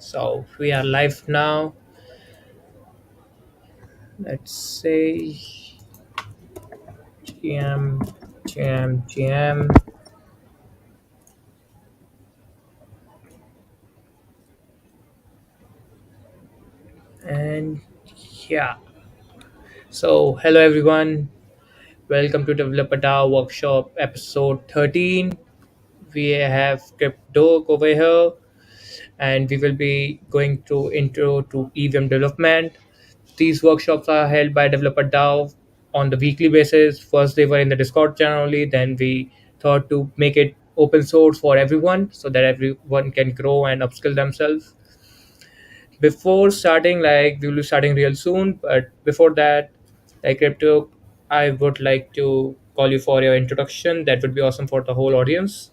So we are live now. Let's say GM, GM, and yeah. So hello everyone. Welcome to Developer DAO Workshop episode 13. We have Crypto over here, and we will be going through intro to EVM development. These workshops are held by Developer DAO on the weekly basis. First, they were in the Discord channel only. Then we thought to make it open source for everyone so that everyone can grow and upskill themselves. Before starting, we will be starting real soon. But before that, Crypto, I would like to call you for your introduction. That would be awesome for the whole audience.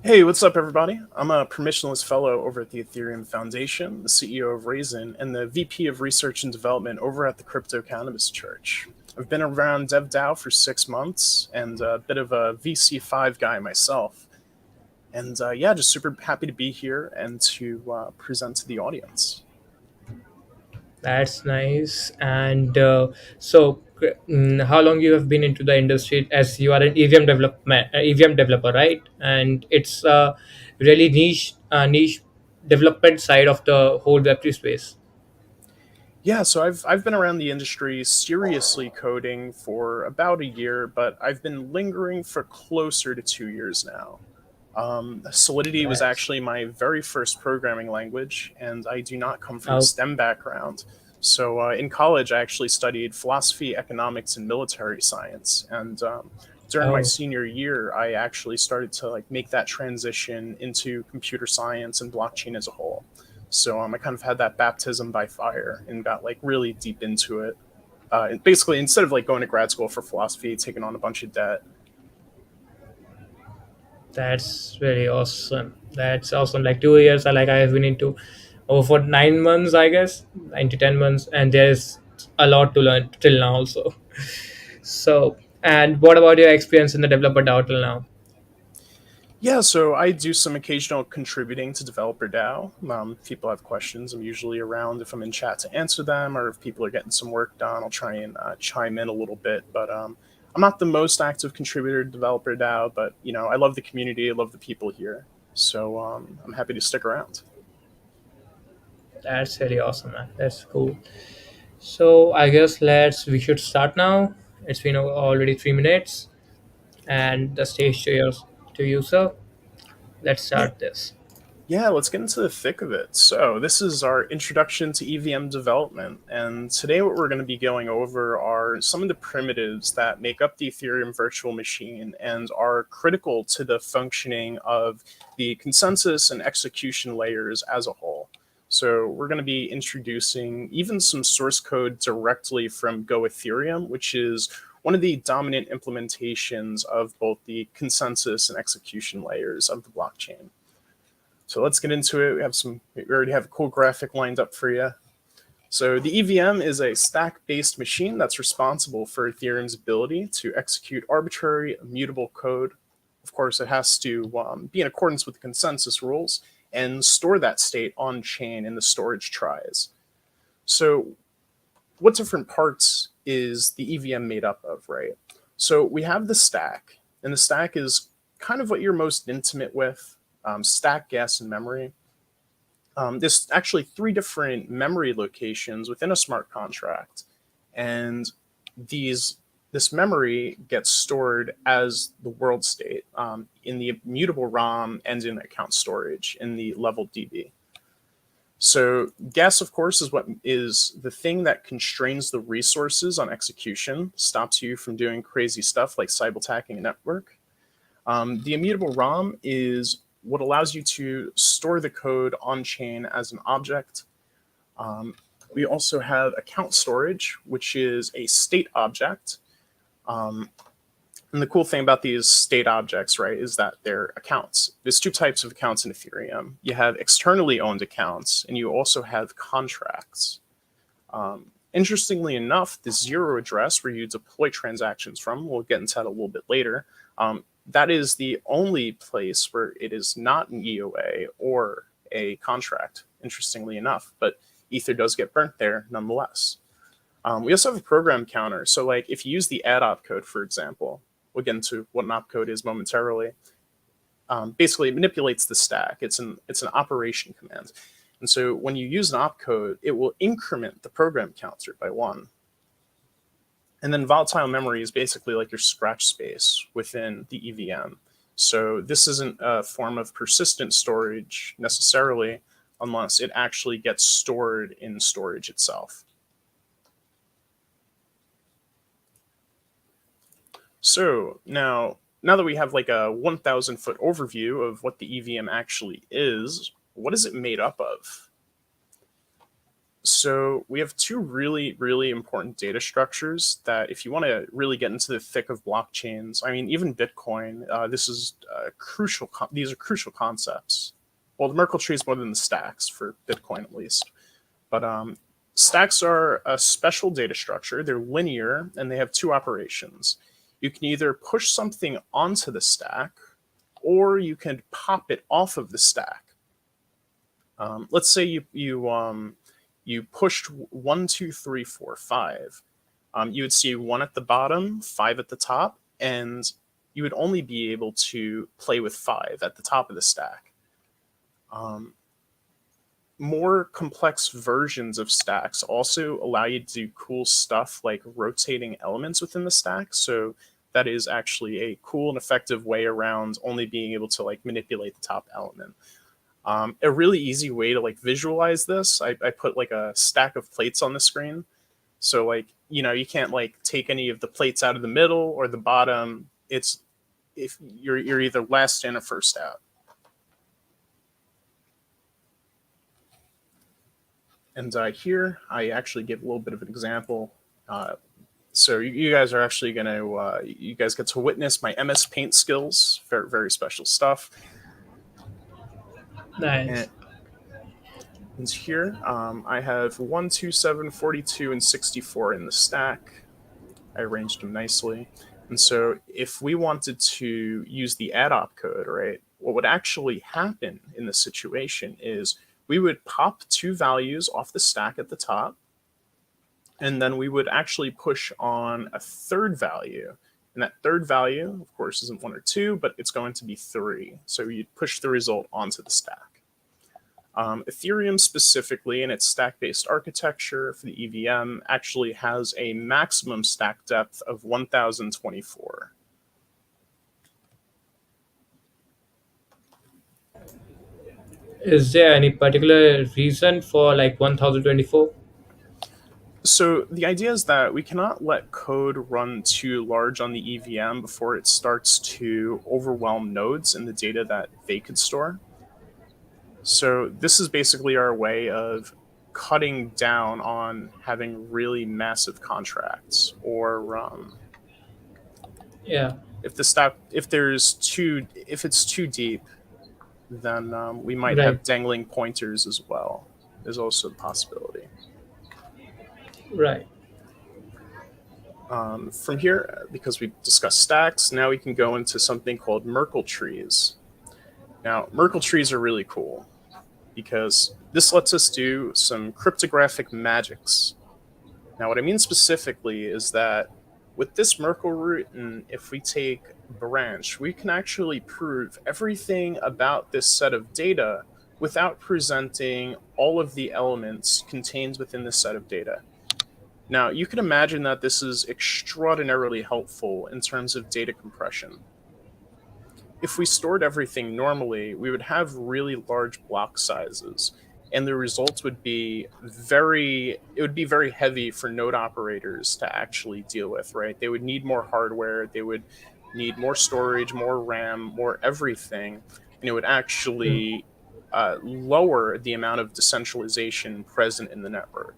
Hey, what's up, everybody? I'm a permissionless fellow over at the Ethereum Foundation, the CEO of Raisin, and the VP of Research and Development over at the Crypto Cannabis Church. I've been around DevDAO for 6 months and a bit of a VC5 guy myself. And yeah, just super happy to be here and to present to the audience. That's nice. And how long you have been into the industry? As you are an EVM developer, right? And it's a really niche development side of the whole Web3 space. Yeah, so I've been around the industry seriously coding for about a year, but I've been lingering for closer to 2 years now. Solidity was That's actually my very first programming language, and I do not come from a oh, STEM background. So in college, I actually studied philosophy, economics, and military science. And during my oh, senior year, I actually started to make that transition into computer science and blockchain as a whole. So I kind of had that baptism by fire and got really deep into it. And basically, instead of going to grad school for philosophy, taking on a bunch of debt. that's really awesome. That's awesome. Like 2 years, I have been into over for 9 months, I guess, 9 to 10 months, and there's a lot to learn till now also. So, and what about your experience in the developer DAO till now? Yeah, so I do some occasional contributing to Developer DAO. If people have questions, I'm usually around if I'm in chat to answer them, or if people are getting some work done, I'll try and chime in a little bit. But I'm not the most active contributor to Developer DAO, but I love the community, I love the people here, so I'm happy to stick around. That's really awesome, man. That's cool. So I guess we should start now. It's been already 3 minutes, and the stage to you, sir. Let's Yeah, start this. Yeah, let's get into the thick of it. So, this is our introduction to EVM development. And today, what we're going to be going over are some of the primitives that make up the Ethereum Virtual Machine and are critical to the functioning of the consensus and execution layers as a whole. So, we're going to be introducing even some source code directly from Go Ethereum, which is one of the dominant implementations of both the consensus and execution layers of the blockchain. So let's get into it. We already have a cool graphic lined up for you. So the EVM is a stack-based machine that's responsible for Ethereum's ability to execute arbitrary, immutable code. Of course, it has to be in accordance with the consensus rules and store that state on chain in the storage tries. So what different parts is the EVM made up of, right? So we have the stack, and the stack is kind of what you're most intimate with, stack, gas, and memory. There's actually three different memory locations within a smart contract, and this memory gets stored as the world state in the immutable ROM and in account storage in the level DB. So gas, of course, is the thing that constrains the resources on execution, stops you from doing crazy stuff like cyber-attacking a network. The immutable ROM is what allows you to store the code on chain as an object. We also have account storage, which is a state object. And the cool thing about these state objects, right, is that they're accounts. There's two types of accounts in Ethereum. You have externally owned accounts, and you also have contracts. Interestingly enough, the zero address where you deploy transactions from, we'll get into that a little bit later, that is the only place where it is not an EOA or a contract, interestingly enough, but Ether does get burnt there nonetheless. We also have a program counter. So like if you use the add opcode, for example, we'll get into what an opcode is momentarily. Basically, it manipulates the stack. It's an operation command. And so when you use an opcode, it will increment the program counter by 1. And then volatile memory is basically like your scratch space within the EVM. So this isn't a form of persistent storage necessarily, unless it actually gets stored in storage itself. So now that we have like a 1,000-foot overview of what the EVM actually is, what is it made up of? So we have two really, really important data structures that if you want to really get into the thick of blockchains, I mean, even Bitcoin, these are crucial concepts. Well, the Merkle tree is more than the stacks for Bitcoin at least. But stacks are a special data structure. They're linear and they have two operations. You can either push something onto the stack or you can pop it off of the stack. Let's say you pushed 1, 2, 3, 4, 5. You would see 1 at the bottom, 5 at the top, and you would only be able to play with 5 at the top of the stack. More complex versions of stacks also allow you to do cool stuff like rotating elements within the stack. So that is actually a cool and effective way around only being able to like manipulate the top element. A really easy way to like visualize this, I put like a stack of plates on the screen. So like, you can't like take any of the plates out of the middle or the bottom. It's if you're either last in or first out. And here I actually give a little bit of an example. So you guys are actually going to, you guys get to witness my MS Paint skills. Very, very special stuff. Nice. And here I have 1, 2, 7, 42, and 64 in the stack. I arranged them nicely. And so if we wanted to use the add opcode, right, what would actually happen in this situation is we would pop 2 values off the stack at the top, and then we would actually push on a third value. And that third value, of course, isn't 1 or 2, but it's going to be 3. So you'd push the result onto the stack. Ethereum specifically, in its stack-based architecture for the EVM, actually has a maximum stack depth of 1,024. Is there any particular reason for like 1024? So the idea is that we cannot let code run too large on the EVM before it starts to overwhelm nodes and the data that they could store. So this is basically our way of cutting down on having really massive contracts, or Yeah, if it's too deep, then we might right, have dangling pointers as well. There's also a possibility. right. From here, because we've discussed stacks, now we can go into something called Merkle trees. Now, Merkle trees are really cool because this lets us do some cryptographic magics. Now, what I mean specifically is that with this Merkle root, and if we take branch, we can actually prove everything about this set of data without presenting all of the elements contained within this set of data. Now, you can imagine that this is extraordinarily helpful in terms of data compression. If we stored everything normally, we would have really large block sizes, and the results would be very heavy for node operators to actually deal with, right? They would need more hardware, they would need more storage, more RAM, more everything, and it would actually lower the amount of decentralization present in the network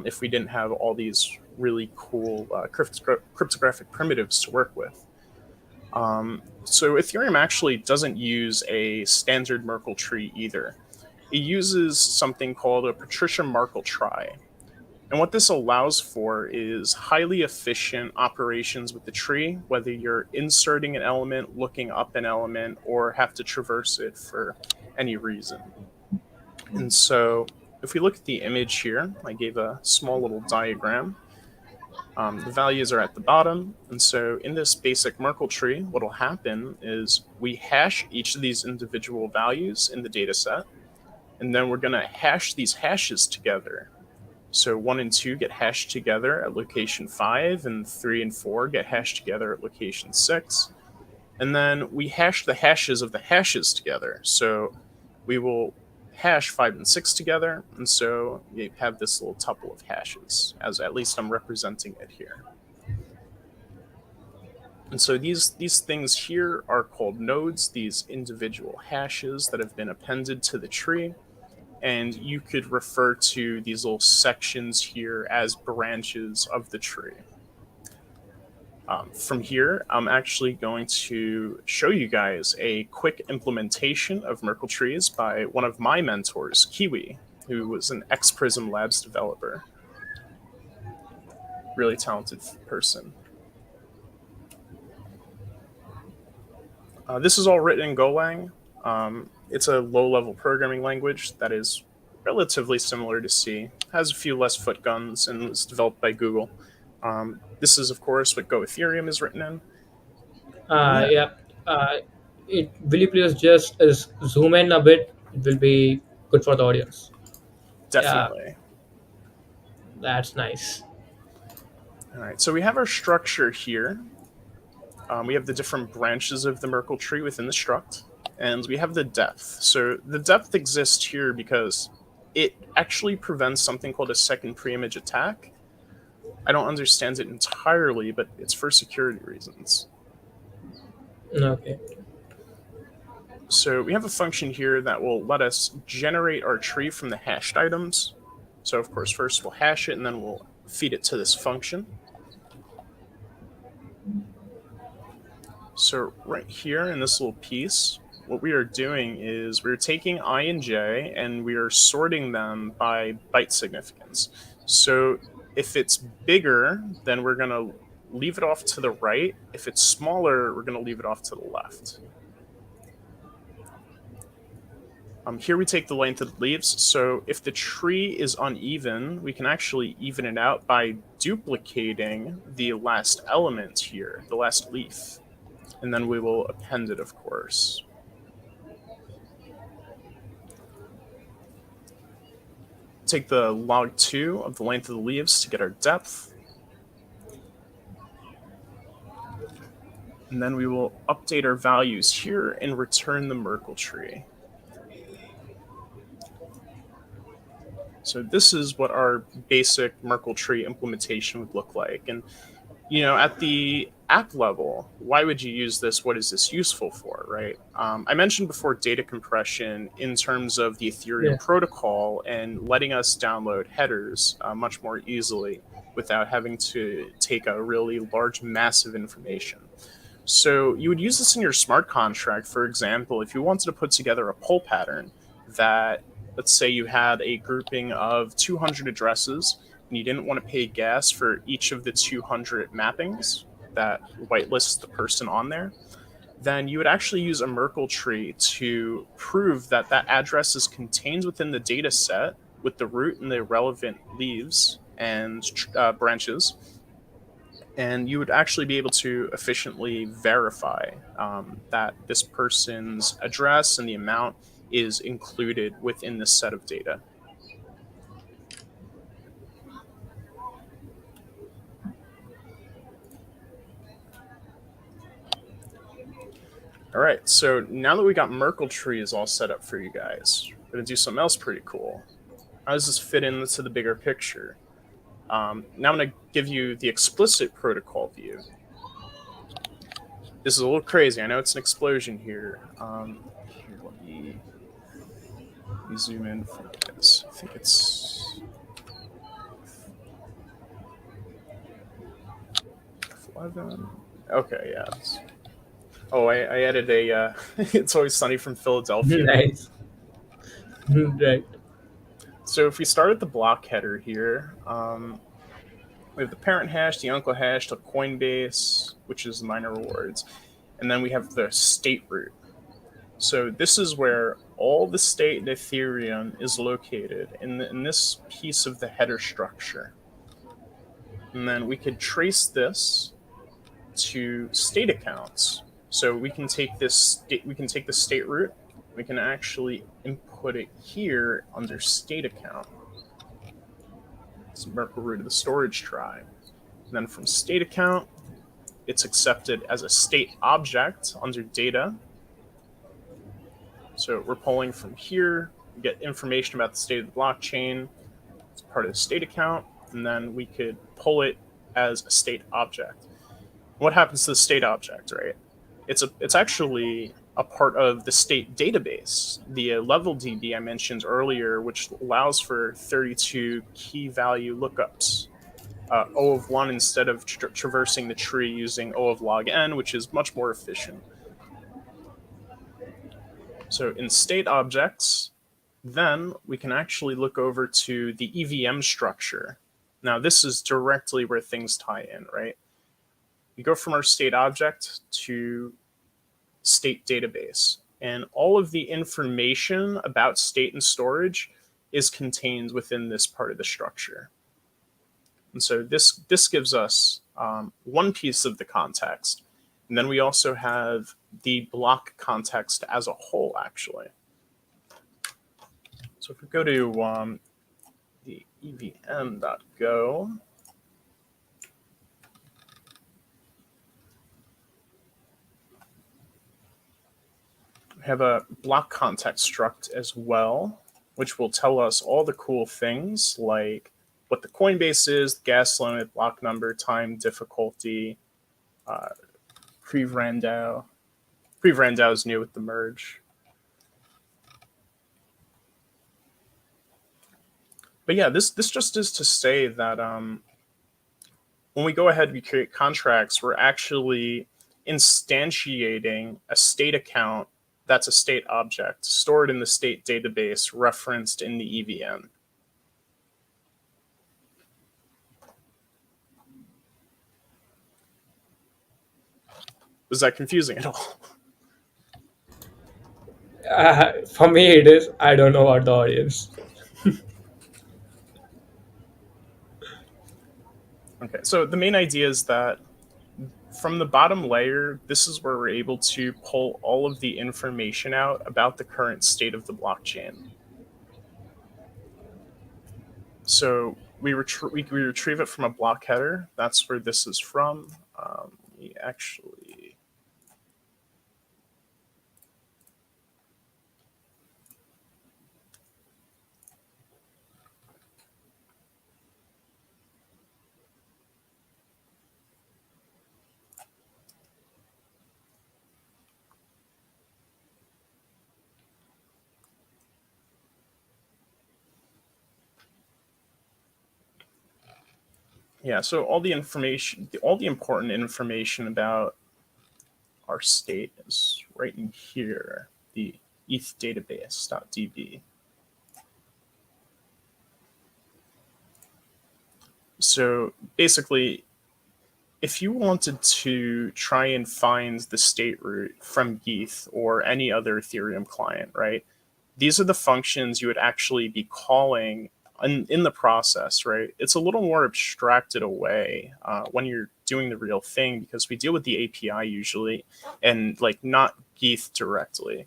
if we didn't have all these really cool cryptographic primitives to work with. So Ethereum actually doesn't use a standard Merkle tree either. It uses something called a Patricia Merkle trie. And what this allows for is highly efficient operations with the tree, whether you're inserting an element, looking up an element, or have to traverse it for any reason. And so if we look at the image here, I gave a small little diagram. The values are at the bottom. And so in this basic Merkle tree, what will happen is we hash each of these individual values in the data set, and then we're going to hash these hashes together. So 1 and 2 get hashed together at location 5, and 3 and 4 get hashed together at location 6. And then we hash the hashes of the hashes together. So we will hash 5 and 6 together, and so you have this little tuple of hashes, as at least I'm representing it here. And so these things here are called nodes, these individual hashes that have been appended to the tree. And you could refer to these little sections here as branches of the tree. From here, I'm actually going to show you guys a quick implementation of Merkle trees by one of my mentors, Kiwi, who was an ex-Prism Labs developer. Really talented person. This is all written in Golang. It's a low-level programming language that is relatively similar to C, has a few less footguns, and was developed by Google. This is, of course, what Go Ethereum is written in. Yeah, Yeah. Will you please just zoom in a bit? It will be good for the audience. Yeah, definitely. that's nice. All right, so we have our structure here. We have the different branches of the Merkle tree within the struct, and we have the depth. So the depth exists here because it actually prevents something called a second preimage attack. I don't understand it entirely, but it's for security reasons. Okay. So we have a function here that will let us generate our tree from the hashed items. So of course, first we'll hash it, and then we'll feed it to this function. So right here in this little piece, what we are doing is we're taking I and j, and we are sorting them by byte significance. So if it's bigger, then we're going to leave it off to the right. If it's smaller, we're going to leave it off to the left. Here we take the length of the leaves. So if the tree is uneven, we can actually even it out by duplicating the last element here, the last leaf. And then we will append it, of course. Take the log 2 of the length of the leaves to get our depth. And then we will update our values here and return the Merkle tree. So this is what our basic Merkle tree implementation would look like. And at the app level, why would you use this? What is this useful for, right? I mentioned before data compression in terms of the Ethereum protocol and letting us download headers much more easily without having to take a really large mass of information. So you would use this in your smart contract, for example, if you wanted to put together a poll pattern that, let's say you had a grouping of 200 addresses, and you didn't want to pay gas for each of the 200 mappings that whitelists the person on there, then you would actually use a Merkle tree to prove that that address is contained within the data set with the root and the relevant leaves and branches. And you would actually be able to efficiently verify that this person's address and the amount is included within this set of data. All right, so now that we got Merkle trees all set up for you guys, we're going to do something else pretty cool. How does this fit into the bigger picture? Now I'm going to give you the explicit protocol view. This is a little crazy. I know it's an explosion here. Here, let me zoom in for this. I think it's 11. Okay, yeah. Oh, I added It's Always Sunny from Philadelphia. Nice. Right. So if we start at the block header here, we have the parent hash, the uncle hash, the Coinbase, which is the miner rewards, and then we have the state root. So this is where all the state in Ethereum is located in this piece of the header structure. And then we could trace this to state accounts. So we can take this the state root, we can actually input it here under state account. It's Merkle root of the storage tribe. And then from state account, it's accepted as a state object under data. So we're pulling from here, we get information about the state of the blockchain. It's part of the state account, and then we could pull it as a state object. What happens to the state object, right? It's actually a part of the state database, the level DB I mentioned earlier, which allows for 32 key value lookups. O of 1 instead of traversing the tree using O of log n, which is much more efficient. So in state objects, then we can actually look over to the EVM structure. Now this is directly where things tie in, right? We go from our state object to state database, and all of the information about state and storage is contained within this part of the structure. And so this gives us one piece of the context, and then we also have the block context as a whole, actually. So if we go to the evm.go, we have a block context struct as well, which will tell us all the cool things like what the Coinbase is, the gas limit, block number, time, difficulty, pre-Randau. Pre-Randau is new with the merge. But yeah, this just is to say that when we go ahead and we create contracts, we're actually instantiating a state account that's a state object stored in the state database referenced in the EVM. Was that confusing at all? For me, it is. I don't know about the audience. Okay, so the main idea is that from the bottom layer, this is where we're able to pull all of the information out about the current state of the blockchain. So we retrieve it from a block header. That's where this is from. We actually... Yeah, so all the information, all the important information about our state is right in here, the ETH database.db. So basically, if you wanted to try and find the state root from ETH or any other Ethereum client, right? These are the functions you would actually be calling in the process, right? It's a little more abstracted away when you're doing the real thing, because we deal with the API usually and like not ETH directly.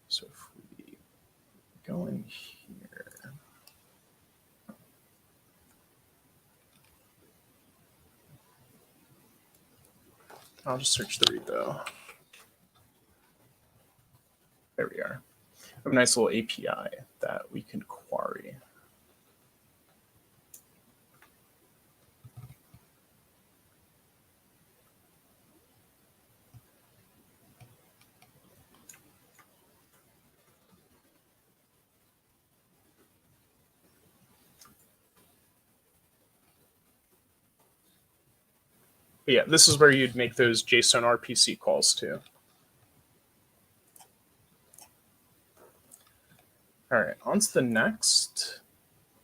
So if we go in here, I'll just search the repo. There we are. We have a nice little API that we can query. But yeah, this is where you'd make those JSON RPC calls to. All right, on to the next.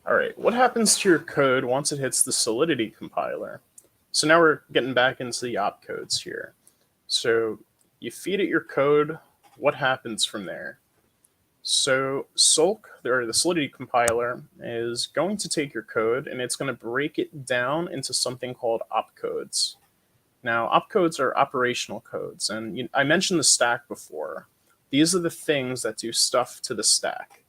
All right, what happens to your code once it hits the Solidity compiler? So now we're getting back into the opcodes here. So you feed it your code, what happens from there? So Sulk, or the Solidity compiler, is going to take your code and it's going to break it down into something called opcodes. Now, opcodes are operational codes, and I mentioned the stack before. These are the things that do stuff to the stack.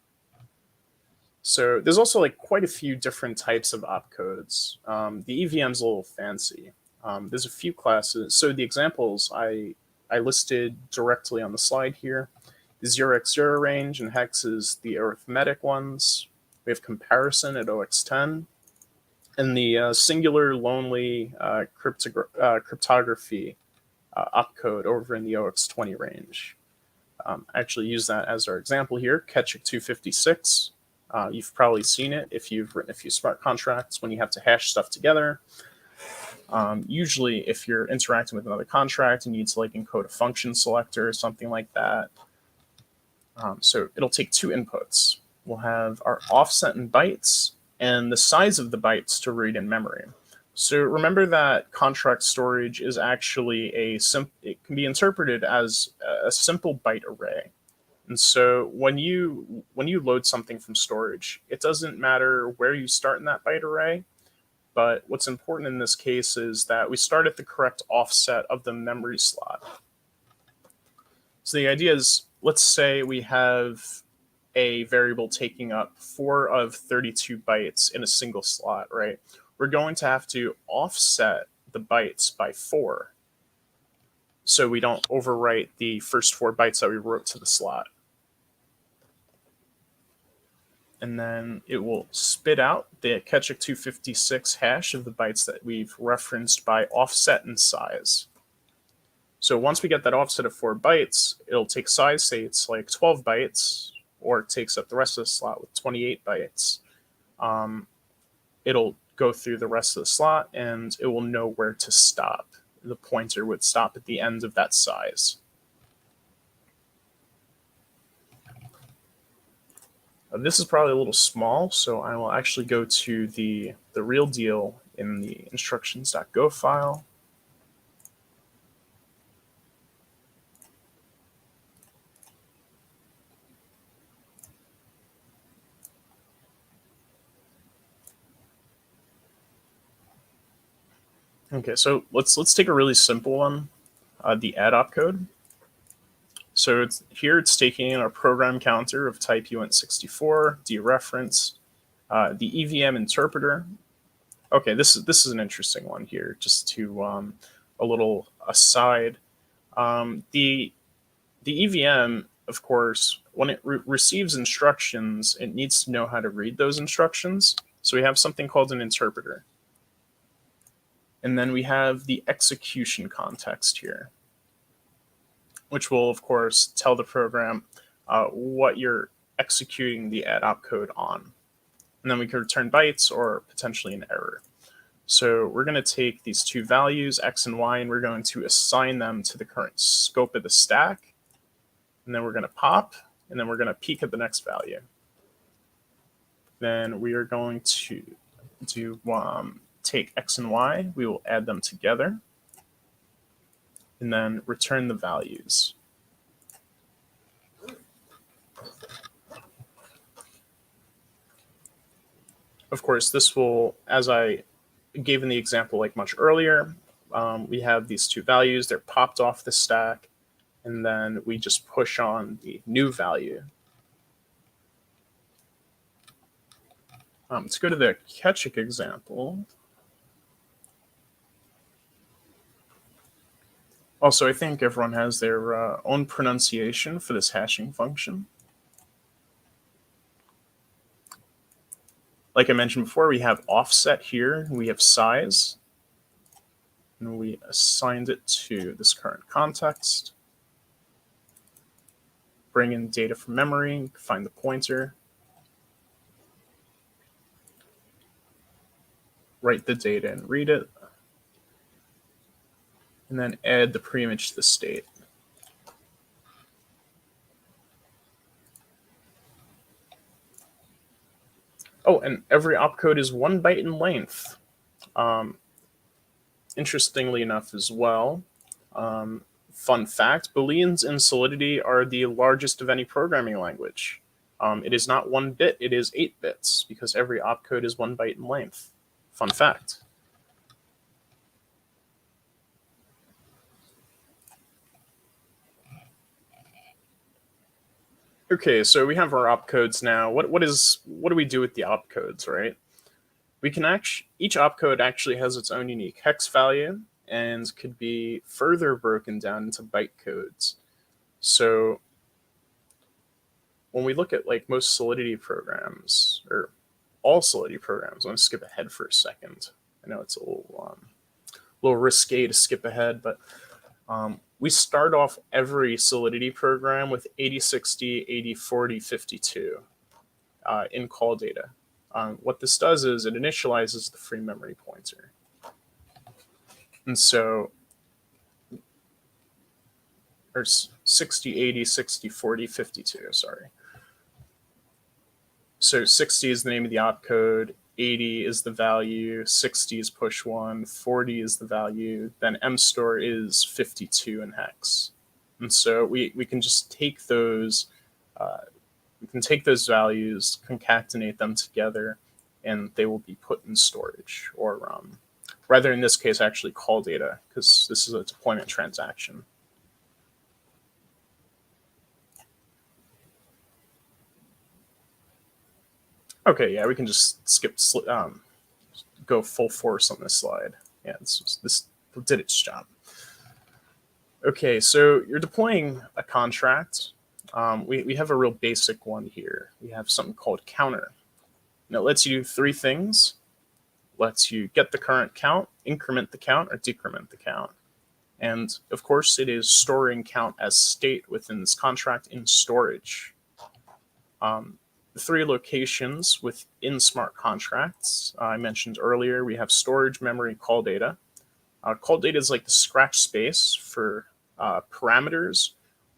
So there's also like quite a few different types of opcodes. The EVM's a little fancy. There's a few classes. So the examples I listed directly on the slide here. The 0x0 range and hex is the arithmetic ones. We have comparison at 0x10. And the singular lonely cryptography opcode over in the 0x20 range. I actually use that as our example here, Ketchik 256. You've probably seen it if you've written a few smart contracts when you have to hash stuff together. Usually, if you're interacting with another contract and you need to like encode a function selector or something like that. So it'll take two inputs. We'll have our offset in bytes and the size of the bytes to read in memory. So remember that contract storage is actually it can be interpreted as a simple byte array. And so when you load something from storage, it doesn't matter where you start in that byte array, but what's important in this case is that we start at the correct offset of the memory slot. So the idea is, let's say we have a variable taking up 4 of 32 bytes in a single slot, right? We're going to have to offset the bytes by 4 so we don't overwrite the first 4 bytes that we wrote to the slot. And then it will spit out the Ketchik 256 hash of the bytes that we've referenced by offset and size. So once we get that offset of 4 bytes, it'll take size, say it's like 12 bytes, or it takes up the rest of the slot with 28 bytes. It'll go through the rest of the slot and it will know where to stop. The pointer would stop at the end of that size. This is probably a little small, so I will actually go to the real deal in the instructions.go file. Okay, so let's take a really simple one, the add opcode. So it's taking in a program counter of type uint64, dereference, the EVM interpreter. Okay, this is an interesting one here. Just to a little aside, the EVM, of course, when it receives instructions, it needs to know how to read those instructions. So we have something called an interpreter. And then we have the execution context here, which will, of course, tell the program what you're executing the add opcode on. And then we can return bytes or potentially an error. So we're going to take these two values, x and y, and we're going to assign them to the current scope of the stack. And then we're going to pop, and then we're going to peek at the next value. Then we are going to do take x and y, we will add them together, and then return the values. Of course, this will, as I gave in the example like much earlier, we have these two values, they're popped off the stack, and then we just push on the new value. Let's go to the Ketchik example. Also, I think everyone has their own pronunciation for this hashing function. Like I mentioned before, we have offset here, we have size, and we assigned it to this current context. Bring in data from memory, find the pointer, write the data and read it, and then add the preimage to the state. Oh, and every opcode is 1 byte in length. Interestingly enough as well, fun fact, Booleans in Solidity are the largest of any programming language. It is not 1 bit, it is 8 bits, because every opcode is 1 byte in length. Fun fact. Okay, so we have our opcodes now. What do we do with the opcodes, right? We can each opcode actually has its own unique hex value and could be further broken down into byte codes. So when we look at like most Solidity programs, or all Solidity programs, I'm going to skip ahead for a second. I know it's a little risque to skip ahead, but we start off every Solidity program with 8060, 8040, 52 in call data. What this does is it initializes the free memory pointer. And so, or 60, 80, 60, 40, 52, sorry. So 60 is the name of the opcode, 80 is the value, 60 is push 1, 40 is the value, then mstore is 52 in hex. And so we can just take those, values, concatenate them together, and they will be put in storage, or rather in this case, actually call data, because this is a deployment transaction. Okay, yeah, we can just go full force on this slide. Yeah, this did its job. Okay, so you're deploying a contract. We have a real basic one here. We have something called counter. And it lets you do 3 things. Lets you get the current count, increment the count, or decrement the count. And of course, it is storing count as state within this contract in storage. The 3 locations within smart contracts I mentioned earlier, we have storage, memory, call data. Call data is like the scratch space for parameters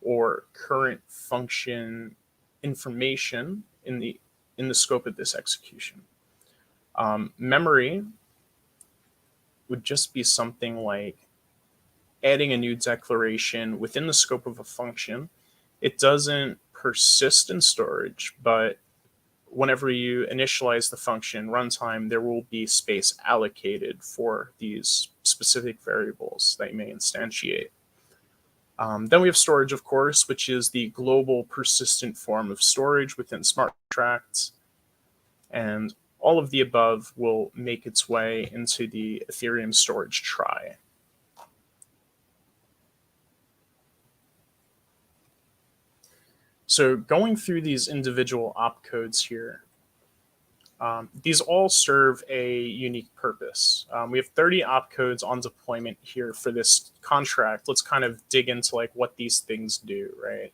or current function information in the scope of this execution. Memory would just be something like adding a new declaration within the scope of a function. It doesn't persist in storage, but whenever you initialize the function runtime, there will be space allocated for these specific variables that you may instantiate. Then we have storage, of course, which is the global persistent form of storage within smart contracts. And all of the above will make its way into the Ethereum storage trie. So going through these individual opcodes here, these all serve a unique purpose. We have 30 opcodes on deployment here for this contract. Let's kind of dig into like what these things do, right?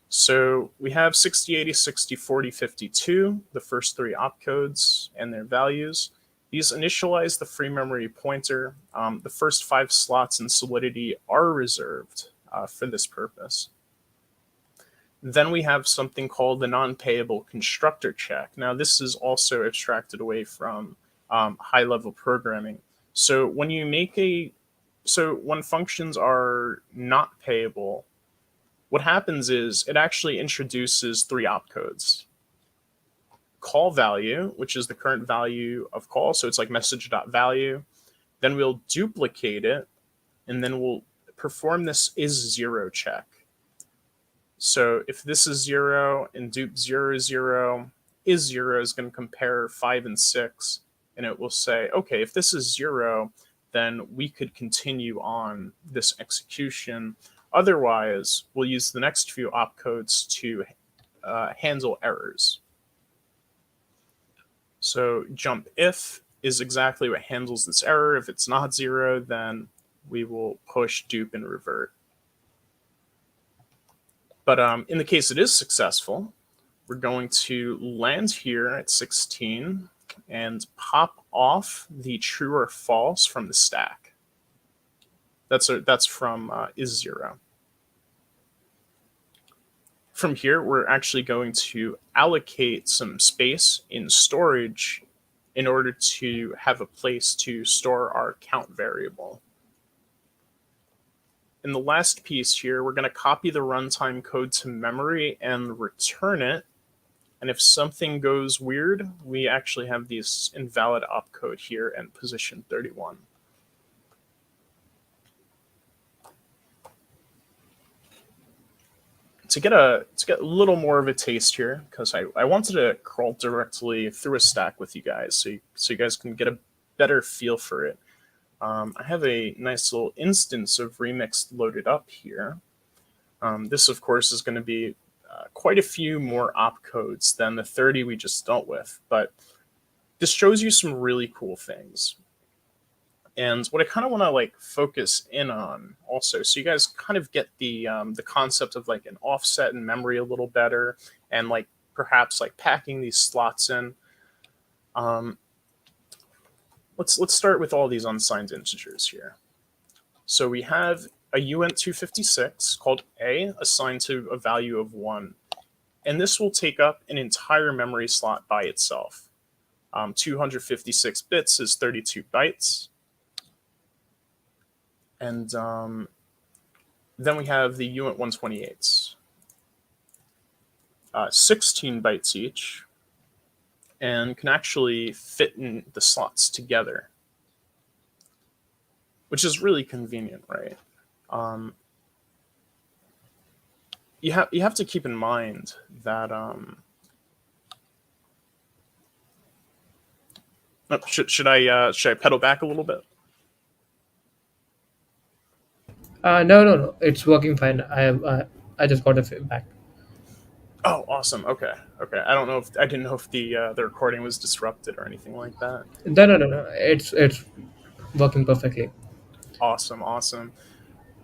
So we have 60, 80, 60, 40, 52, the first 3 opcodes and their values. These initialize the free memory pointer. The first 5 slots in Solidity are reserved for this purpose. Then we have something called the non-payable constructor check. Now, this is also abstracted away from high-level programming. So when functions are not payable, what happens is it actually introduces 3 opcodes. Call value, which is the current value of call, so it's like message.value. Then we'll duplicate it, and then we'll perform this is0 check. So if this is 0 and dupe 0 is 0, is0 is going to compare 5 and 6, and it will say, okay, if this is 0, then we could continue on this execution. Otherwise, we'll use the next few opcodes to handle errors. So jump if is exactly what handles this error. If it's not 0, then we will push, dupe, and revert. But in the case it is successful, we're going to land here at 16 and pop off the true or false from the stack. That's from is0. from here, we're actually going to allocate some space in storage in order to have a place to store our count variable. In the last piece here, we're going to copy the runtime code to memory and return it. And if something goes weird, we actually have this invalid opcode here and position 31. To get a little more of a taste here, because I wanted to crawl directly through a stack with you guys, so you guys can get a better feel for it. I have a nice little instance of Remix loaded up here. This, of course, is going to be quite a few more opcodes than the 30 we just dealt with, but this shows you some really cool things. And what I kind of want to like focus in on also, so you guys kind of get the concept of like an offset in memory a little better, and like perhaps like packing these slots in. Let's start with all these unsigned integers here. So we have a uint 256 called A assigned to a value of 1. And this will take up an entire memory slot by itself. 256 bits is 32 bytes. And then we have the uint 128s. 16 bytes each, and can actually fit in the slots together, which is really convenient, right? You have to keep in mind that should I pedal back a little bit? No. It's working fine. I just got a feedback. Oh, awesome. Okay. I didn't know if the recording was disrupted or anything like that. No. It's working perfectly. Awesome.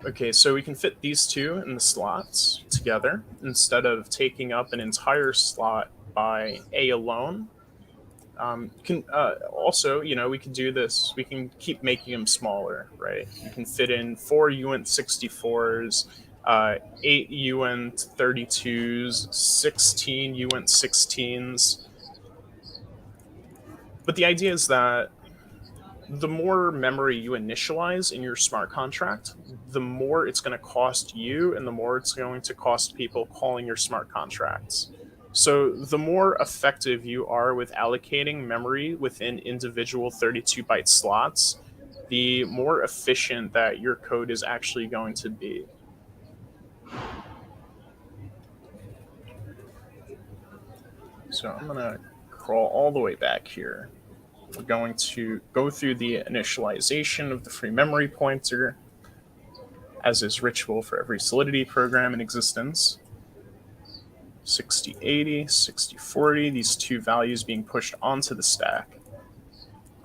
Okay, so we can fit these two in the slots together instead of taking up an entire slot by A alone. Also, we can do this. We can keep making them smaller, right? You can fit in 4 uint 64s, 8 uint 32s, 16 uint 16s. But the idea is that the more memory you initialize in your smart contract, the more it's going to cost you and the more it's going to cost people calling your smart contracts. So the more effective you are with allocating memory within individual 32-byte slots, the more efficient that your code is actually going to be. So I'm going to crawl all the way back here. We're going to go through the initialization of the free memory pointer, as is ritual for every Solidity program in existence. 6080, 6040, these two values being pushed onto the stack.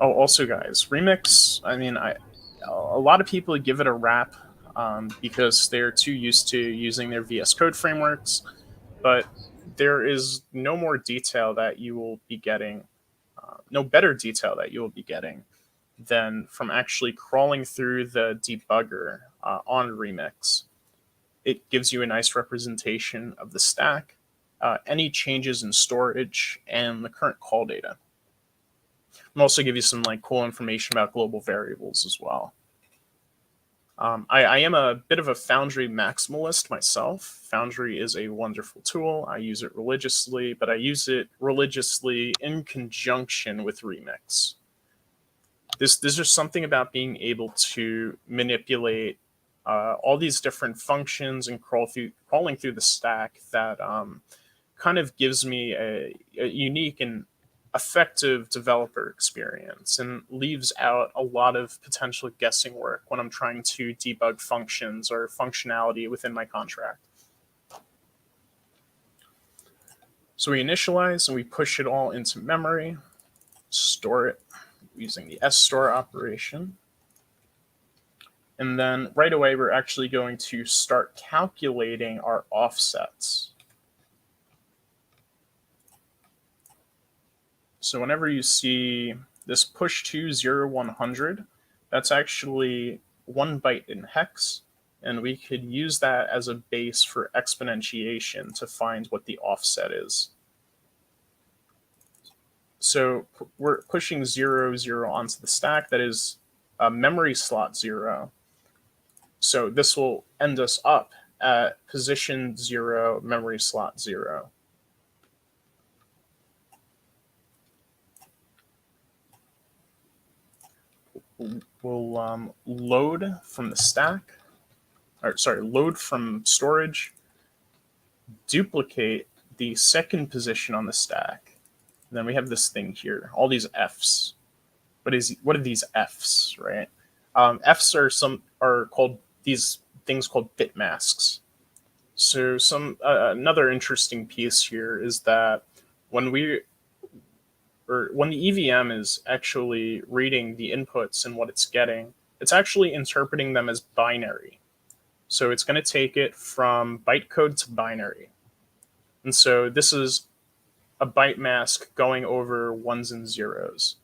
Oh, also guys, Remix, a lot of people give it a rap because they're too used to using their VS Code frameworks, but there is no more detail that you will be getting, no better detail that you will be getting than from actually crawling through the debugger on Remix. It gives you a nice representation of the stack, any changes in storage, and the current call data. And also give you some like cool information about global variables as well. I am a bit of a Foundry maximalist myself. Foundry is a wonderful tool. I use it religiously, but I use it religiously in conjunction with Remix. There's just something about being able to manipulate all these different functions and crawling through the stack that kind of gives me a unique and effective developer experience and leaves out a lot of potential guessing work when I'm trying to debug functions or functionality within my contract. So we initialize and we push it all into memory, store it using the store operation. And then right away, we're actually going to start calculating our offsets. So whenever you see this push to 0100, that's actually 1 byte in hex and we could use that as a base for exponentiation to find what the offset is. So we're pushing 0, 0 onto the stack. That is a memory slot 0. So this will end us up at position 0, memory slot 0. We'll load from the stack, or sorry, load from storage, duplicate the second position on the stack. And then we have this thing here, all these Fs. What are these Fs, right? Fs are called these things called bit masks. So another interesting piece here is that when the EVM is actually reading the inputs and what it's getting, it's actually interpreting them as binary. So it's going to take it from bytecode to binary. And so this is a byte mask going over ones and zeros.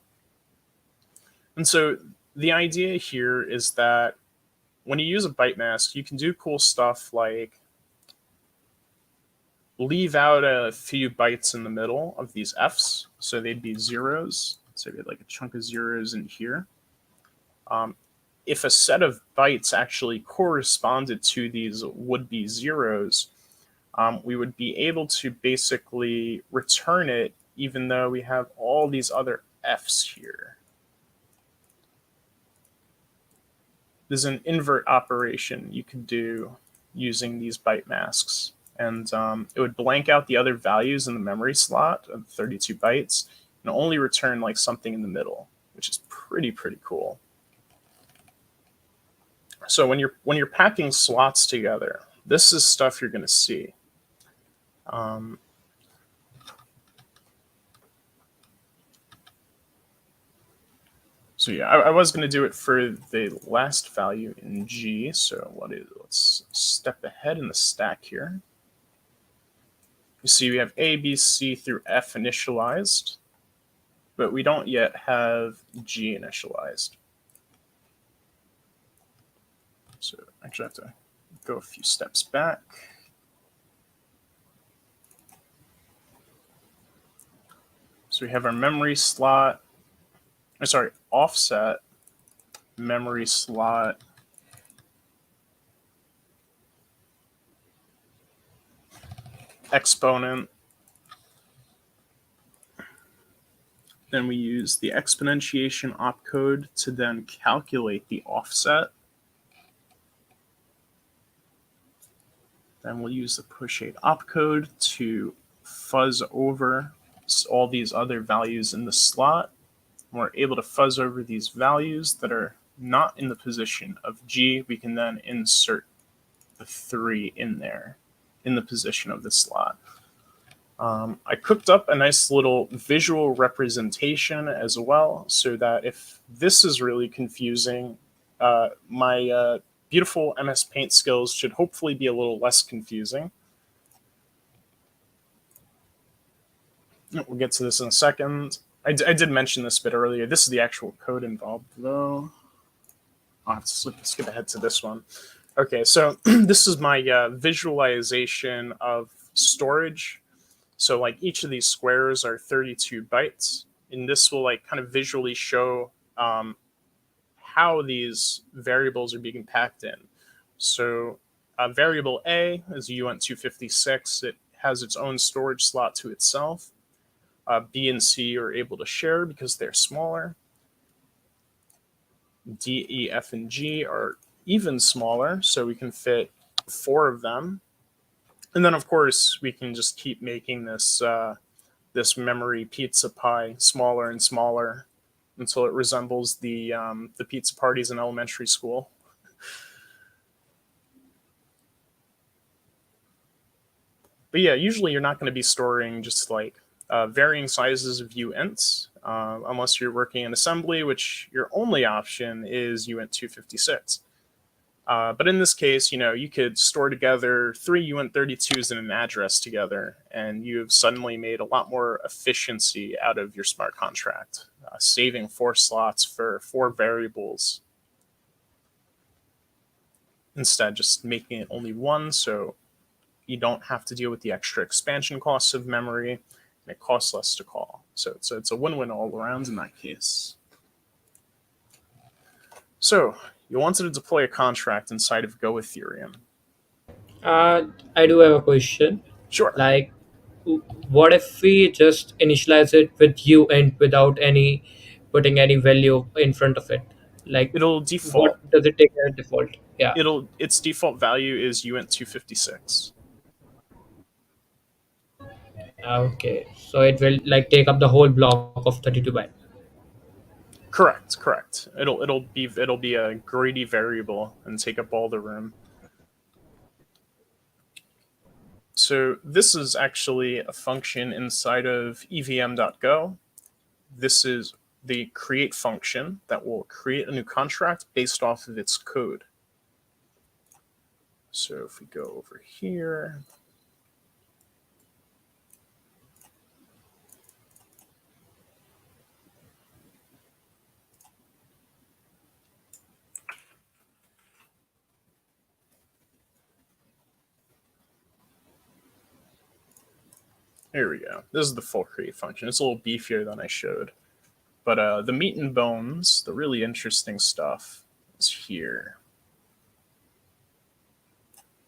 And so the idea here is that when you use a byte mask, you can do cool stuff like leave out a few bytes in the middle of these Fs. So they'd be zeros. So we had like a chunk of zeros in here. If a set of bytes actually corresponded to these would-be zeros, we would be able to basically return it even though we have all these other Fs here. There's an invert operation you could do using these byte masks. And it would blank out the other values in the memory slot of 32 bytes and only return like something in the middle, which is pretty cool. So when you're packing slots together, this is stuff you're going to see. So yeah, I was going to do it for the last value in G. So let's step ahead in the stack here. You see we have A, B, C through F initialized, but we don't yet have G initialized. So actually I have to go a few steps back. So we have our memory slot, offset, memory slot, exponent. Then we use the exponentiation opcode to then calculate the offset. Then we'll use the push8 opcode to fuzz over all these other values in the slot. We're able to fuzz over these values that are not in the position of G. We can then insert the 3 in there in the position of the slot. I cooked up a nice little visual representation as well, so that if this is really confusing, my beautiful MS Paint skills should hopefully be a little less confusing. We'll get to this in a second. I did mention this a bit earlier. This is the actual code involved, though. I'll have to skip ahead to this one. Okay, so this is my visualization of storage. So like each of these squares are 32 bytes, and this will like kind of visually show how these variables are being packed in. So variable A is uint256. It has its own storage slot to itself. B and C are able to share because they're smaller. D, E, F, and G are even smaller, so we can fit 4 of them. And then, of course, we can just keep making this this memory pizza pie smaller and smaller until it resembles the pizza parties in elementary school. But yeah, usually you're not going to be storing just like varying sizes of uints, unless you're working in assembly, which your only option is uint256. But in this case, you could store together 3 uint32s and an address together, and you've suddenly made a lot more efficiency out of your smart contract, saving 4 slots for 4 variables. instead just making it only one, so you don't have to deal with the extra expansion costs of memory, and it costs less to call. So it's a win-win all around in that case. So you wanted to deploy a contract inside of Go Ethereum. I do have a question. Sure. Like, what if we just initialize it with UInt without any putting any value in front of it? Like, It'll what default. does it take as default? Yeah. Its default value is UINT 256. Okay. So it will like take up the whole block of 32 byte. Correct. It'll be a greedy variable and take up all the room. So this is actually a function inside of EVM.go. This is the create function that will create a new contract based off of its code. So if we go over here, here we go. This is the full create function. It's a little beefier than I showed. But the meat and bones, the really interesting stuff, is here.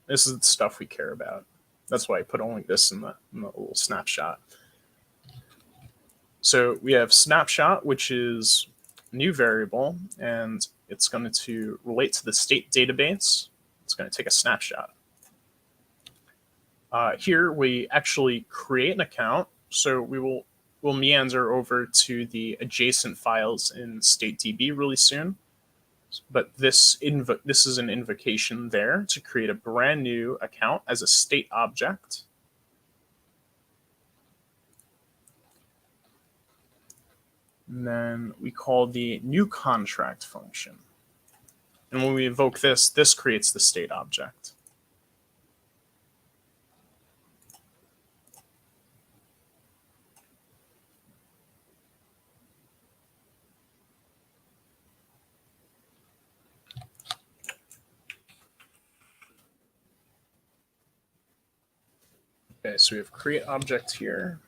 This is the stuff we care about. That's why I put only this in the little snapshot. So we have snapshot, which is a new variable, and it's going to relate to the state database. It's going to take a snapshot. Here we actually create an account. So we'll meander over to the adjacent files in StateDB really soon. But this is an invocation there to create a brand new account as a state object. And then we call the new contract function. And when we invoke this creates the state object. Okay, so we have create object here.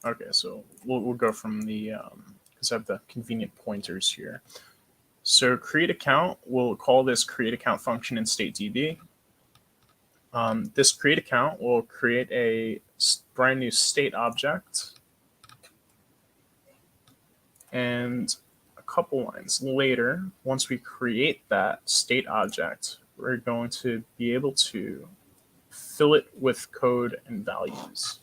Okay, so we'll go from the, because I have the convenient pointers here. So create account, we'll call this create account function in StateDB. This create account will create a brand new state object. And a couple lines later, once we create that state object, we're going to be able to fill it with code and values.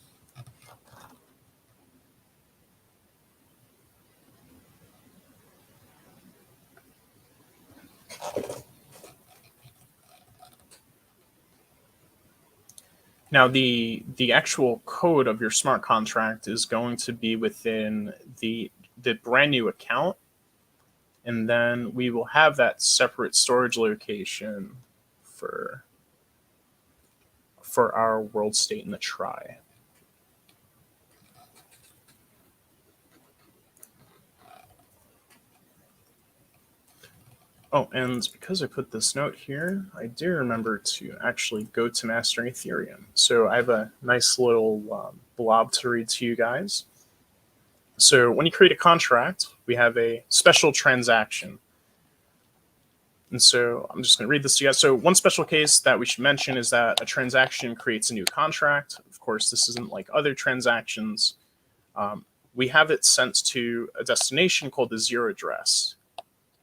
Now, the actual code of your smart contract is going to be within the brand new account, and then we will have that separate storage location for our world state in the try. Oh, and because I put this note here, I do remember to actually go to Mastering Ethereum. So I have a nice little blob to read to you guys. So when you create a contract, we have a special transaction. And so I'm just going to read this to you guys. So one special case that we should mention is that a transaction creates a new contract. Of course, this isn't like other transactions. We have it sent to a destination called the zero address.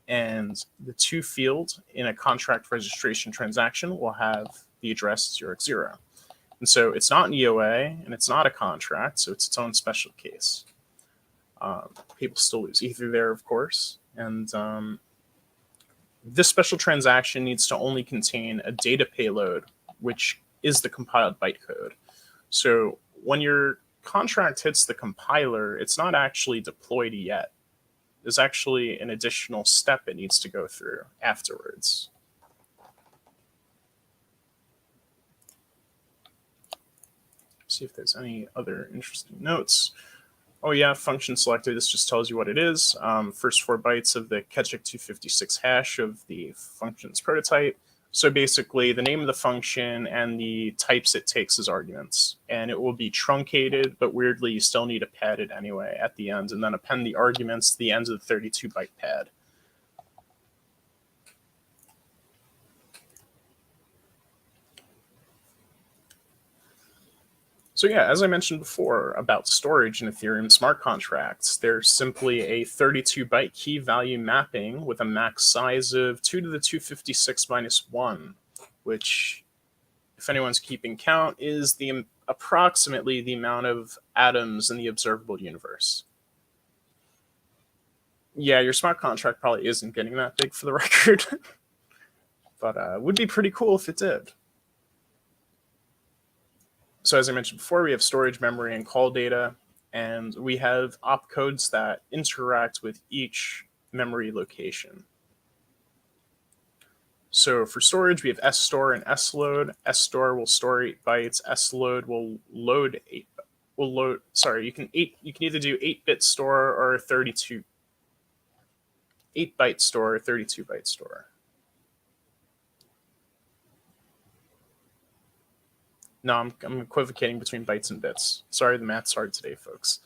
And the to field in a contract registration transaction will have the address 0x0. And so it's not an EOA and it's not a contract, so it's its own special case. People still lose Ether there, of course. And this special transaction needs to only contain a data payload, which is the compiled bytecode. So when your contract hits the compiler, it's not actually deployed yet. There's actually an additional step it needs to go through afterwards. See if there's any other interesting notes. Oh yeah, function selector, this just tells you what it is. First 4 bytes of the Ketchik 256 hash of the function's prototype. So basically the name of the function and the types it takes as arguments. And it will be truncated, but weirdly you still need to pad it anyway at the end, and then append the arguments to the ends of the 32-byte pad. So yeah, as I mentioned before about storage in Ethereum smart contracts, there's simply a 32-byte key value mapping with a max size of 2 to the 256 minus 1, which, if anyone's keeping count, is approximately the amount of atoms in the observable universe. Yeah, your smart contract probably isn't getting that big for the record, but it would be pretty cool if it did. So as I mentioned before, we have storage, memory, and call data, and we have opcodes that interact with each memory location. So for storage, we have sstore and sload. Sstore will store 8 bytes. Sload will load 8. Sorry, you can either do 8-bit store or 8-byte store or 32-byte store. No, I'm equivocating between bytes and bits. Sorry, the math's hard today, folks.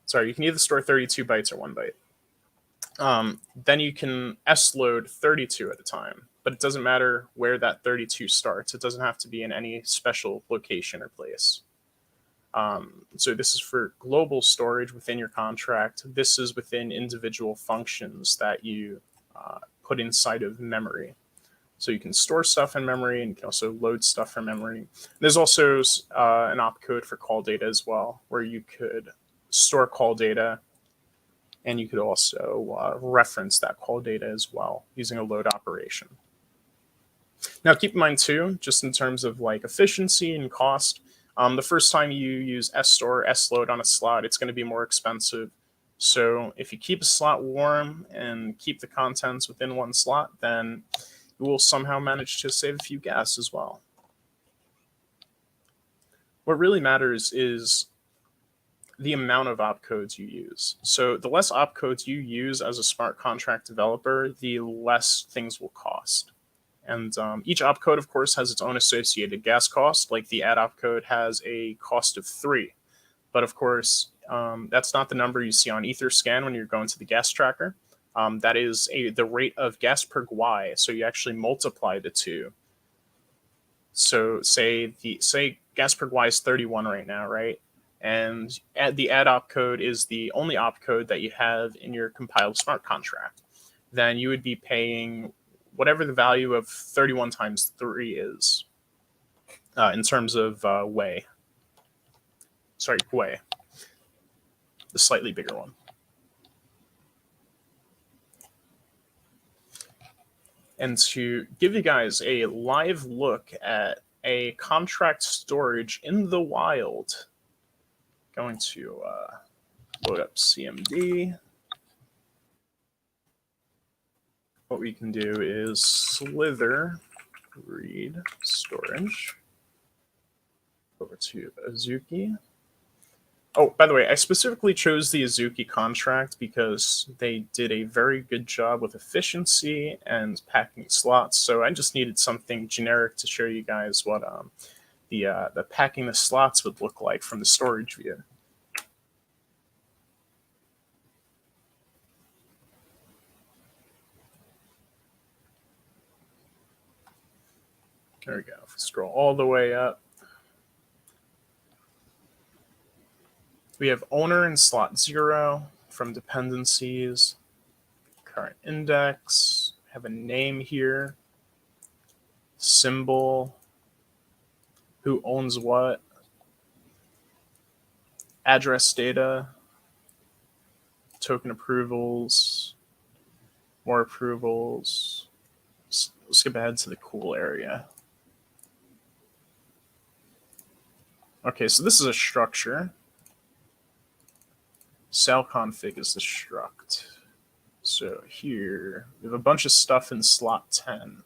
Sorry, you can either store 32 bytes or 1 byte. Then you can sload 32 at a time, but it doesn't matter where that 32 starts. It doesn't have to be in any special location or place. So this is for global storage within your contract. This is within individual functions that you put inside of memory. So you can store stuff in memory, and you can also load stuff from memory. There's also an opcode for call data as well, where you could store call data, and you could also reference that call data as well using a load operation. Now, keep in mind too, just in terms of like efficiency and cost, the first time you use sstore, sload on a slot, it's going to be more expensive. So if you keep a slot warm and keep the contents within one slot, then you will somehow manage to save a few gas as well. What really matters is the amount of opcodes you use. So the less opcodes you use as a smart contract developer, the less things will cost. And each opcode, of course, has its own associated gas cost. Like the add opcode has a cost of 3. But of course, that's not the number you see on Etherscan when you're going to the gas tracker. That is the rate of gas per GUI. So you actually multiply the two. So say gas per GUI is 31 right now, right? And the add opcode is the only opcode that you have in your compiled smart contract. Then you would be paying whatever the value of 31 times 3 is in terms of GUI. Sorry, GUI. The slightly bigger one. And to give you guys a live look at a contract storage in the wild, going to load up CMD. What we can do is slither read storage over to Azuki. Oh, by the way, I specifically chose the Azuki contract because they did a very good job with efficiency and packing slots. So I just needed something generic to show you guys what the packing the slots would look like from the storage view. There we go. If we scroll all the way up, we have owner and slot 0 from dependencies, current index, have a name here, symbol, who owns what, address data, token approvals, more approvals. Let's skip ahead to the cool area. Okay, so this is a structure. Sal config is the struct. So here, we have a bunch of stuff in slot 10.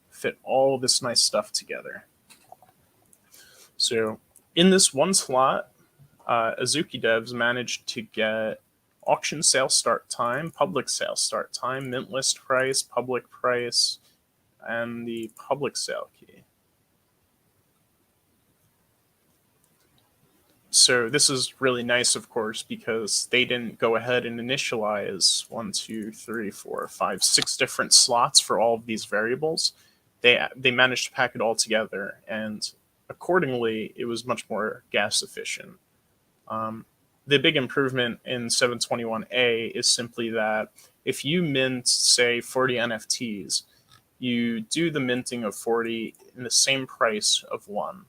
Fit all this nice stuff together. So in this one slot, Azuki devs managed to get auction sale start time, public sale start time, mint list price, public price, and the public sale key. So this is really nice, of course, because they didn't go ahead and initialize 6 different slots for all of these variables. They managed to pack it all together, and accordingly, it was much more gas efficient. Um, the big improvement in 721A is simply that if you mint, say, 40 NFTs, you do the minting of 40 in the same price of one.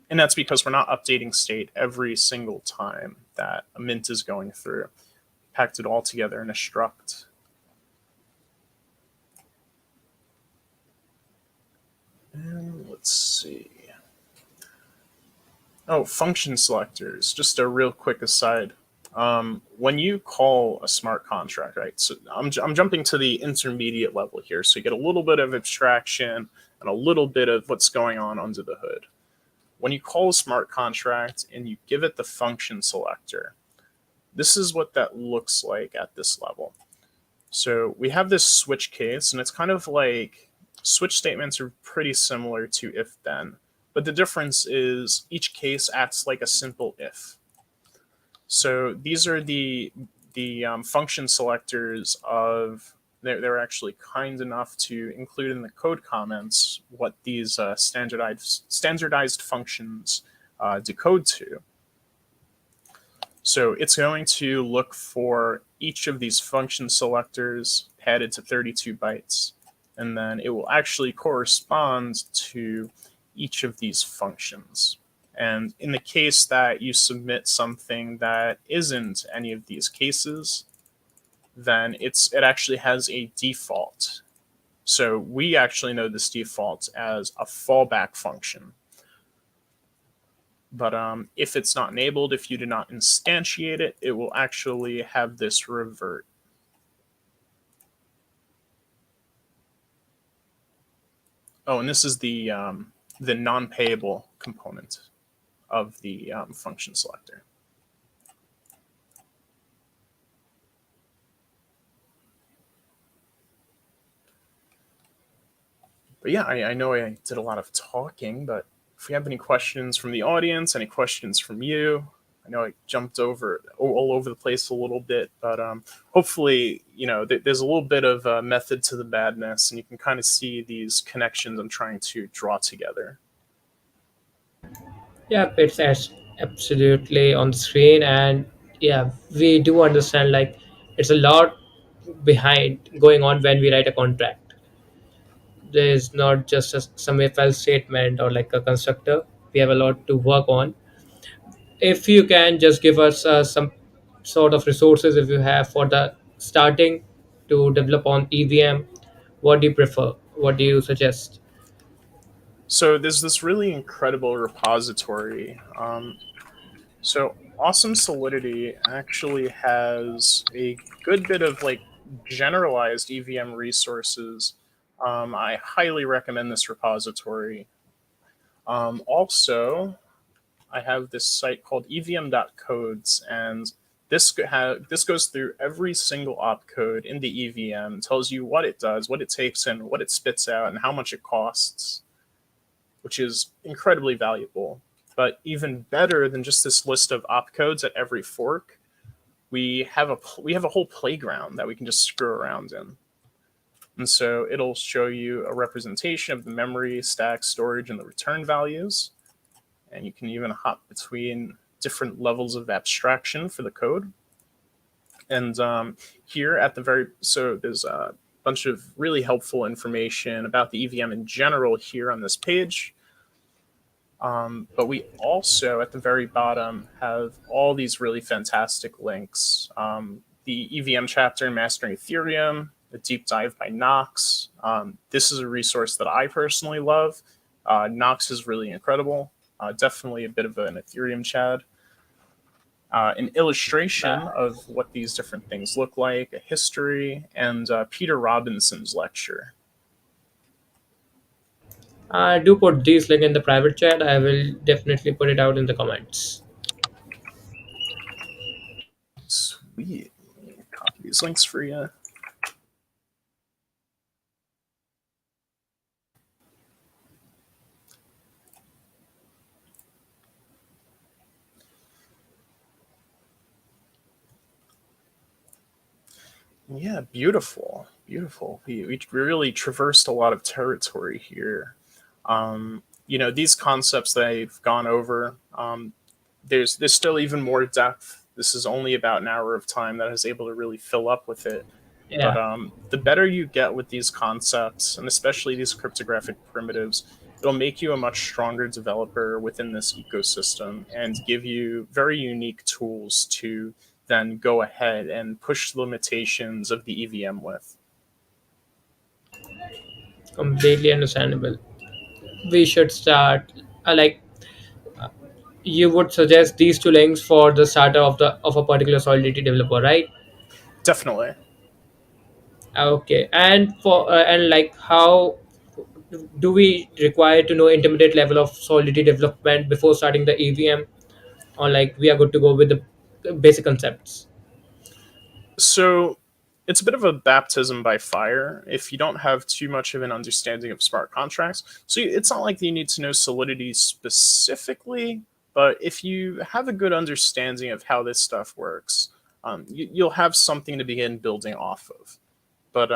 And that's because we're not updating state every single time that a mint is going through. Packed it all together in a struct. And let's see. Oh, function selectors. Just a real quick aside. When you call a smart contract, right? So I'm jumping to the intermediate level here, so you get a little bit of abstraction and a little bit of what's going on under the hood. When you call a smart contract and you give it the function selector, this is what that looks like at this level. So we have this switch case, and it's kind of like switch statements are pretty similar to if then, but the difference is each case acts like a simple if. So these are the function selectors of. They're actually kind enough to include in the code comments what these standardized functions decode to. So it's going to look for each of these function selectors padded to 32 bytes, and then it will actually correspond to each of these functions. And in the case that you submit something that isn't any of these cases, then it actually has a default. So we actually know this default as a fallback function. But if it's not enabled, if you do not instantiate it, it will actually have this revert. Oh, and this is the non-payable component of the function selector. But yeah, I know I did a lot of talking, but if we have any questions from the audience, any questions from you, I know I jumped over all over the place a little bit, but hopefully, there's a little bit of a method to the madness, and you can kind of see these connections I'm trying to draw together. Yeah, absolutely on the screen, and yeah, we do understand like it's a lot behind going on when we write a contract. There is not just some if else statement or like a constructor. We have a lot to work on. If you can just give us some sort of resources if you have for the starting to develop on EVM, what do you prefer? What do you suggest? So there's this really incredible repository. So Awesome Solidity actually has a good bit of like generalized EVM resources. I highly recommend this repository. Also, I have this site called evm.codes, and this goes through every single opcode in the EVM, tells you what it does, what it takes in, what it spits out, and how much it costs, which is incredibly valuable. But even better than just this list of opcodes at every fork, we have a whole playground that we can just screw around in. And so it'll show you a representation of the memory, stack, storage, and the return values. And you can even hop between different levels of abstraction for the code. And here at the there's a bunch of really helpful information about the EVM in general here on this page. But we also, at the very bottom, have all these really fantastic links. The EVM chapter in Mastering Ethereum, a deep dive by Knox. This is a resource that I personally love. Knox is really incredible. Definitely a bit of an Ethereum Chad. An illustration of what these different things look like, a history, and Peter Robinson's lecture. Do put these link in the private chat. I will definitely put it out in the comments. Sweet. Copy these links for you. Yeah, beautiful, beautiful. We really traversed a lot of territory here. These concepts that I've gone over, there's still even more depth. This is only about an hour of time that I was able to really fill up with it. But Yeah, the better you get with these concepts, and especially these cryptographic primitives, it'll make you a much stronger developer within this ecosystem and give you very unique tools to then go ahead and push the limitations of the EVM with. completely understandable. We should start. Like you would suggest these two links for the starter of a particular Solidity developer, right? Definitely. Okay, and for and like how do we require to know intermediate level of Solidity development before starting the EVM, or like we are good to go with the basic concepts? So it's a bit of a baptism by fire if you don't have too much of an understanding of smart contracts. So it's not like you need to know Solidity specifically, but if you have a good understanding of how this stuff works, you'll have something to begin building off of. But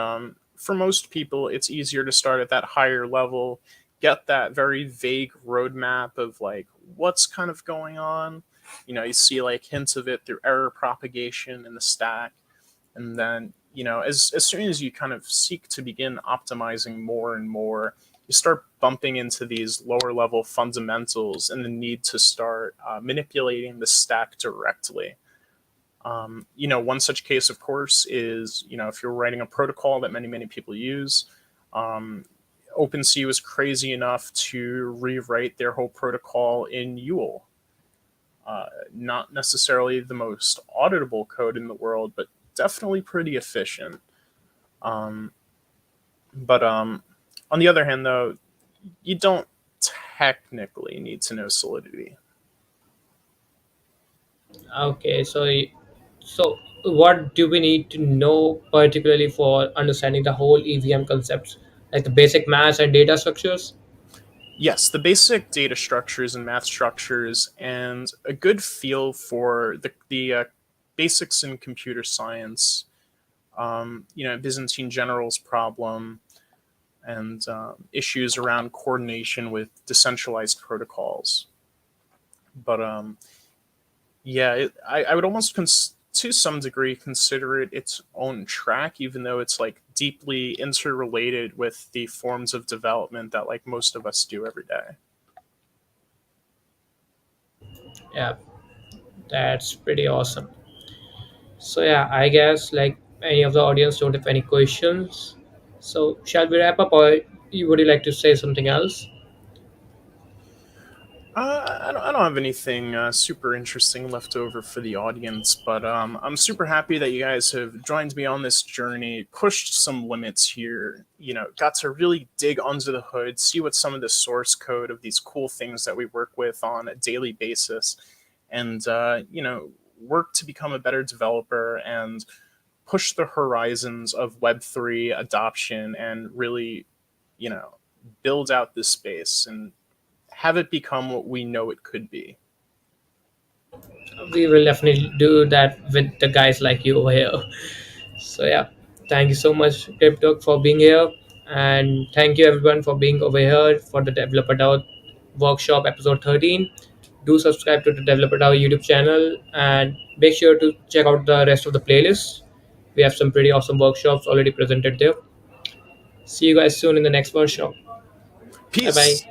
for most people, it's easier to start at that higher level, get that very vague roadmap of like what's kind of going on. You see like hints of it through error propagation in the stack, and then as soon as you kind of seek to begin optimizing more and more, you start bumping into these lower level fundamentals and the need to start manipulating the stack directly. One such case, of course, is if you're writing a protocol that many people use. OpenSea was crazy enough to rewrite their whole protocol in Yule. Not necessarily the most auditable code in the world, but definitely pretty efficient. Um, but on the other hand, though, you don't technically need to know Solidity. Okay, so what do we need to know particularly for understanding the whole EVM concepts, like the basic math and data structures? Yes, the basic data structures and math structures, and a good feel for the basics in computer science. Byzantine generals problem and issues around coordination with decentralized protocols. But yeah, I would almost to some degree consider it its own track, even though it's like deeply interrelated with the forms of development that like most of us do every day. Yeah, that's pretty awesome. So yeah, I guess like any of the audience don't have any questions. So shall we wrap up, or would you like to say something else? I don't have anything super interesting left over for the audience, but I'm super happy that you guys have joined me on this journey, pushed some limits here, got to really dig under the hood, see what some of the source code of these cool things that we work with on a daily basis, and, work to become a better developer and push the horizons of Web3 adoption and really, you know, build out this space and have it become what we know it could be. We will definitely do that with the guys like you over here. So yeah, thank you so much, Crypto, for being here, and thank you everyone for being over here for the Developer DAO workshop episode 13. Do subscribe to the Developer DAO YouTube channel and make sure to check out the rest of the playlist. We have some pretty awesome workshops already presented there. See you guys soon in the next workshop. Bye bye. Peace.